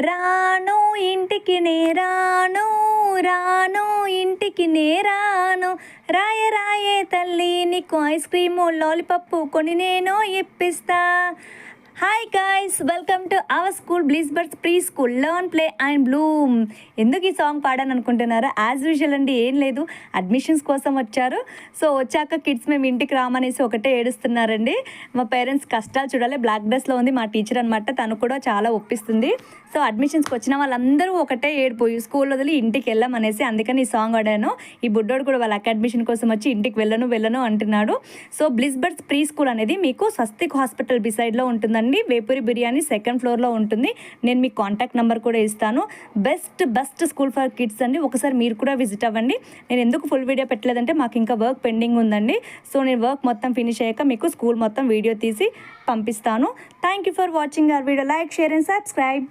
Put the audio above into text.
రాను ఇంటికి నే రాను, రాను ఇంటికి నే రాను, రాయే రాయే తల్లి నీకు ఐస్ క్రీము లాలీపప్పు కొని నేను ఇప్పిస్తా. Hi guys, welcome to our school bliss birds pre school learn play and Bloom. ఎందుకు ఈ సాంగ్ పాడాను అనుకుంటున్నారా? యాజ్ యూజువల్ అండి, ఏం లేదు, అడ్మిషన్స్ కోసం వచ్చారు. సో వచ్చాక కిడ్స్ మేము ఇంటికి రామనేసి ఒకటే ఏడుస్తున్నారండి. మా పేరెంట్స్ కష్టాలు చూడాలి. బ్లాక్ డ్రెస్లో ఉంది మా టీచర్ అనమాట, తను కూడా చాలా ఒప్పిస్తుంది. సో అడ్మిషన్స్కి వచ్చిన వాళ్ళందరూ ఒకటే ఏడిపోయి స్కూల్ వదిలి ఇంటికి వెళ్ళమనేసి, అందుకని ఈ సాంగ్ ఆడాను. ఈ బుడ్డోడు కూడా వాళ్ళ అడ్మిషన్ కోసం వచ్చి ఇంటికి వెళ్ళను అంటున్నాడు. So bliss birds pre school అనేది మీకు స్వస్తిక్ హాస్పిటల్ బిసైడ్లో ఉంటుందండి. వేపూరి బిర్యానీ సెకండ్ ఫ్లోర్లో ఉంటుంది. నేను మీకు కాంటాక్ట్ నెంబర్ కూడా ఇస్తాను. బెస్ట్ స్కూల్ ఫర్ కిడ్స్ అండి. ఒకసారి మీరు కూడా విజిట్ అవ్వండి. నేను ఎందుకు ఫుల్ వీడియో పెట్టలేదంటే మాకు ఇంకా వర్క్ పెండింగ్ ఉందండి. సో నేను వర్క్ మొత్తం ఫినిష్ అయ్యాక మీకు స్కూల్ మొత్తం వీడియో తీసి పంపిస్తాను. Thank you for watching our video. Like, share and subscribe.